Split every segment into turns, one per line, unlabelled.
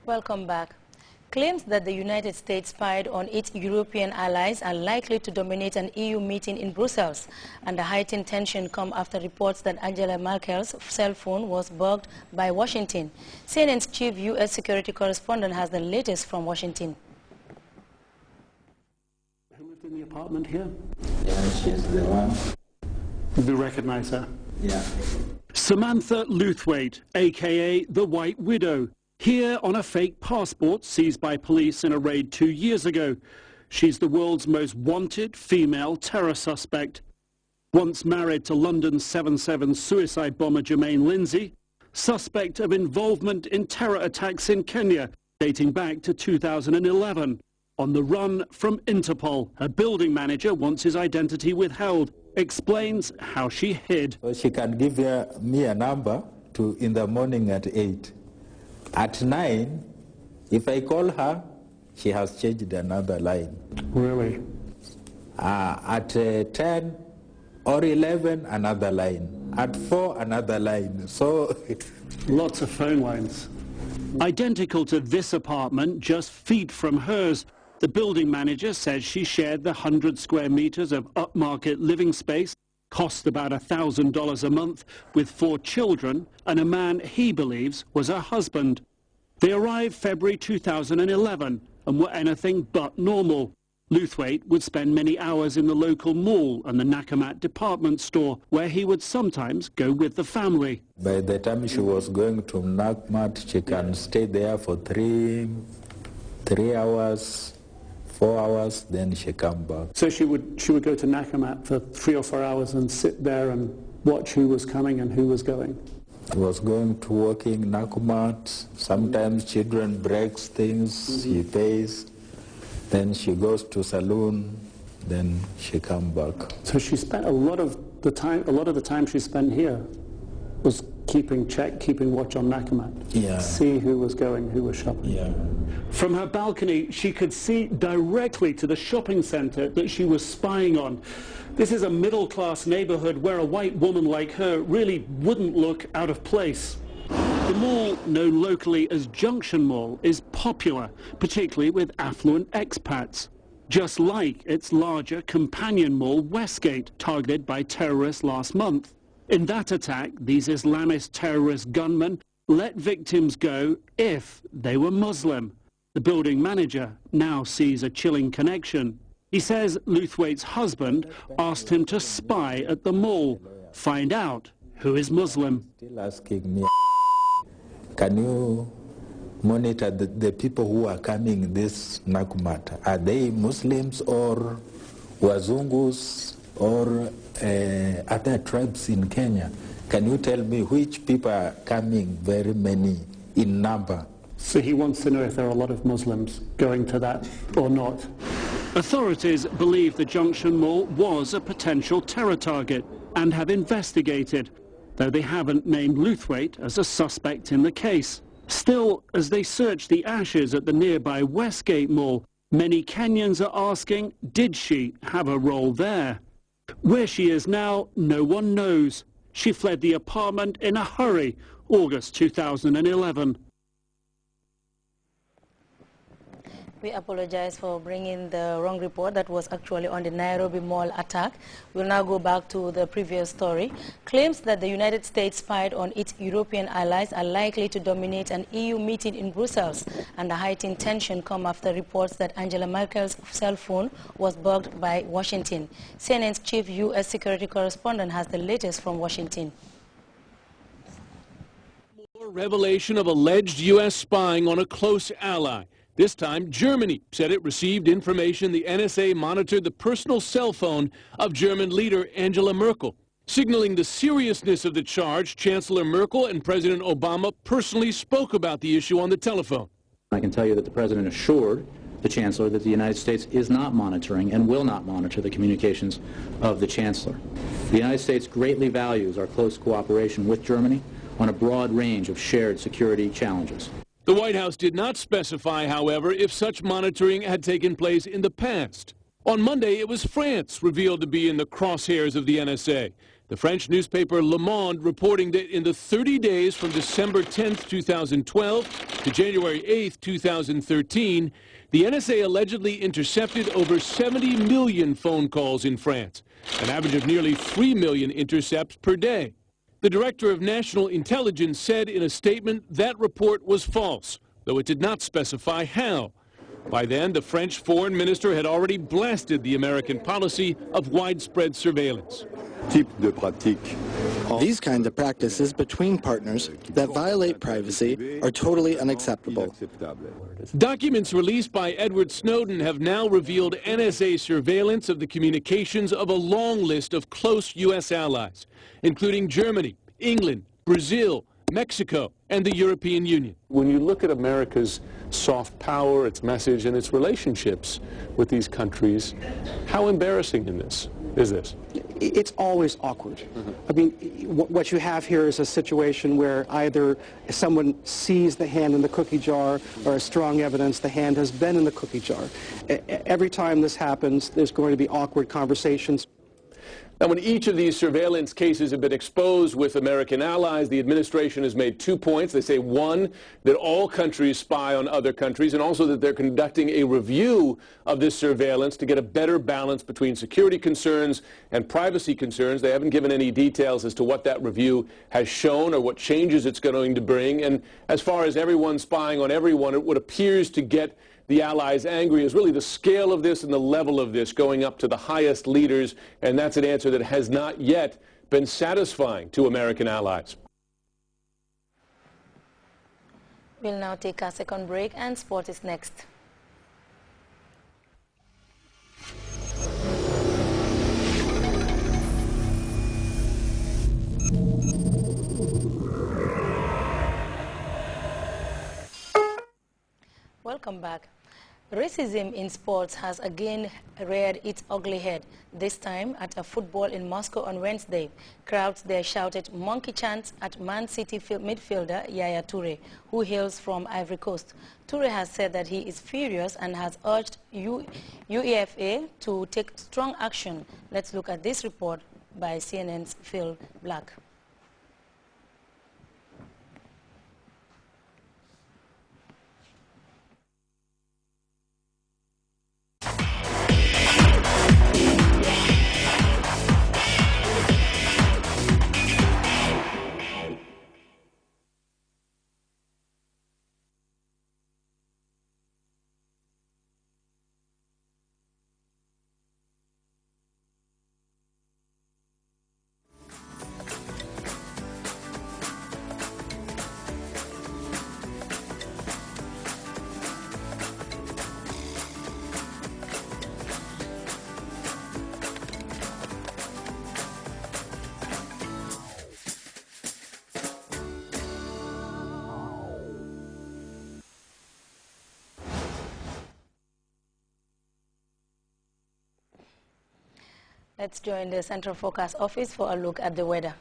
Welcome back. Claims that the United States spied on its European allies are likely to dominate an EU meeting in Brussels, and the heightened tension come after reports that Angela Merkel's cell phone was bugged by Washington. CNN's chief U.S. security correspondent has the latest from Washington.
Who lived in the apartment here?
Yeah, she's the one.
Do you recognize her?
Yeah.
Samantha Luthwaite, a.k.a. the White Widow, here on a fake passport seized by police in a raid 2 years ago. She's the world's most wanted female terror suspect. Once married to London's 7/7 suicide bomber Jermaine Lindsay, suspect of involvement in terror attacks in Kenya dating back to 2011. On the run from Interpol, her building manager wants his identity withheld, explains how she hid.
So she can give me a number in the morning at 8. At 9, if I call her, she has changed another line.
Really?
At 10 or 11, another line. At 4, another line. So
lots of phone lines. Identical to this apartment, just feet from hers. The building manager says she shared the 100 square meters of upmarket living space, cost about $1,000 a month, with 4 children and a man he believes was her husband. They arrived February 2011 and were anything but normal. Luthwaite would spend many hours in the local mall and the Nakamat department store, where he would sometimes go with the family.
By the time she was going to Nakamat, she can stay there for 3 hours, 4 hours, then she come back.
So she would go to Nakamat for 3 or 4 hours and sit there and watch who was coming and who was going?
She was going to working Nakamat. Sometimes children breaks things, she pays. Then she goes to saloon, then she come back.
So she spent a lot of the time she spent here was keeping watch on Nakamat.
Yeah.
See who was going, who was shopping.
Yeah.
From her balcony, she could see directly to the shopping center that she was spying on. This is a middle-class neighborhood where a white woman like her really wouldn't look out of place. The mall, known locally as Junction Mall, is popular, particularly with affluent expats, just like its larger companion mall, Westgate, targeted by terrorists last month. In that attack, these Islamist terrorist gunmen let victims go if they were Muslim. The building manager now sees a chilling connection. He says Luthwaite's husband asked him to spy at the mall, find out who is Muslim.
Still asking me, can you monitor the people who are coming this Nakamat? Are they Muslims or Wazungus or other tribes in Kenya? Can you tell me which people are coming, very many in number?
So he wants to know if there are a lot of Muslims going to that or not. Authorities believe the Junction Mall was a potential terror target and have investigated, though they haven't named Luthwaite as a suspect in the case. Still, as they search the ashes at the nearby Westgate Mall, many Kenyans are asking, did she have a role there? Where she is now, no one knows. She fled the apartment in a hurry, August 2011.
We apologize for bringing the wrong report. That was actually on the Nairobi Mall attack. We'll now go back to the previous story. Claims that the United States spied on its European allies are likely to dominate an EU meeting in Brussels, and the heightened tension come after reports that Angela Merkel's cell phone was bugged by Washington. CNN's chief U.S. security correspondent has the latest from Washington.
More revelation of alleged U.S. spying on a close ally. This time, Germany said it received information the NSA monitored the personal cell phone of German leader Angela Merkel. Signaling the seriousness of the charge, Chancellor Merkel and President Obama personally spoke about the issue on the telephone.
I can tell you that the President assured the Chancellor that the United States is not monitoring and will not monitor the communications of the Chancellor. The United States greatly values our close cooperation with Germany on a broad range of shared security challenges.
The White House did not specify, however, if such monitoring had taken place in the past. On Monday, it was France revealed to be in the crosshairs of the NSA. The French newspaper Le Monde reporting that in the 30 days from December 10, 2012 to January 8, 2013, the NSA allegedly intercepted over 70 million phone calls in France, an average of nearly 3 million intercepts per day. The director of national intelligence said in a statement that report was false, though it did not specify how. By then, the French foreign minister had already blasted the American policy of widespread surveillance.
These kinds of practices between partners that violate privacy are totally unacceptable.
Documents released by Edward Snowden have now revealed NSA surveillance of the communications of a long list of close U.S. allies, including Germany, England, Brazil, Mexico, and the European Union.
When you look at America's soft power, its message, and its relationships with these countries, how embarrassing is this?
It's always awkward. I mean, what you have here is a situation where either someone sees the hand in the cookie jar or as strong evidence the hand has been in the cookie jar. Every time this happens, there's going to be awkward conversations.
Now, when each of these surveillance cases have been exposed with American allies, the administration has made 2 points. They say, one, that all countries spy on other countries, and also that they're conducting a review of this surveillance to get a better balance between security concerns and privacy concerns. They haven't given any details as to what that review has shown or what changes it's going to bring. And as far as everyone spying on everyone, what appears to get the allies angry is really the scale of this and the level of this going up to the highest leaders, and that's an answer that has not yet been satisfying to American allies.
We'll now take our second break, and sport is next. Welcome back. Racism in sports has again reared its ugly head, this time at a football in Moscow on Wednesday. Crowds there shouted monkey chants at Man City midfielder Yaya Toure, who hails from Ivory Coast. Toure has said that he is furious and has urged UEFA to take strong action. Let's look at this report by CNN's Phil Black. Let's join the Central Forecast Office for a look at the weather.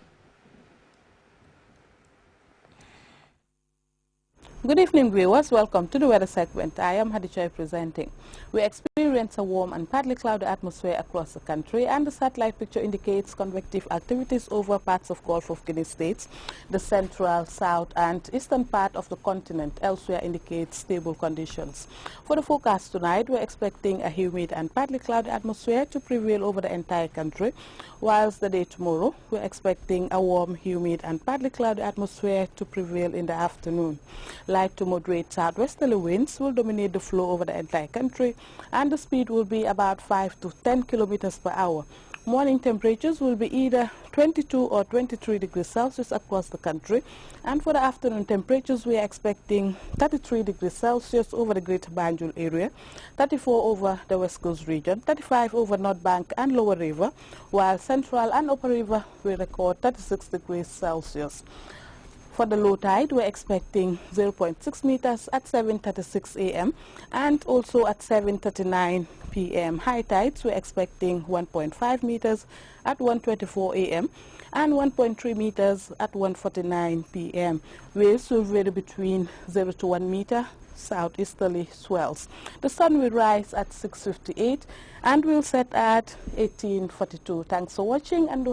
Good evening, viewers. Welcome to the weather segment. I am Hadichoy presenting. We experience a warm and partly cloudy atmosphere across the country, and the satellite picture indicates convective activities over parts of Gulf of Guinea states. The central, south, and eastern part of the continent elsewhere indicates stable conditions. For the forecast tonight, we're expecting a humid and partly cloudy atmosphere to prevail over the entire country, whilst the day tomorrow, we're expecting a warm, humid, and partly cloudy atmosphere to prevail in the afternoon. Light to moderate southwesterly winds will dominate the flow over the entire country, and the speed will be about 5 to 10 kilometers per hour. Morning temperatures will be either 22 or 23 degrees Celsius across the country, and for the afternoon temperatures we are expecting 33 degrees Celsius over the Greater Banjul area, 34 over the West Coast region, 35 over North Bank and Lower River, while Central and Upper River will record 36 degrees Celsius. For the low tide, we're expecting 0.6 meters at 7:36 a.m. and also at 7:39 p.m. High tides, we're expecting 1.5 meters at 1:24 a.m. and 1.3 meters at 1:49 p.m. Waves will vary between 0 to 1 meter, southeasterly swells. The sun will rise at 6:58 and will set at 18:42. Thanks for watching, and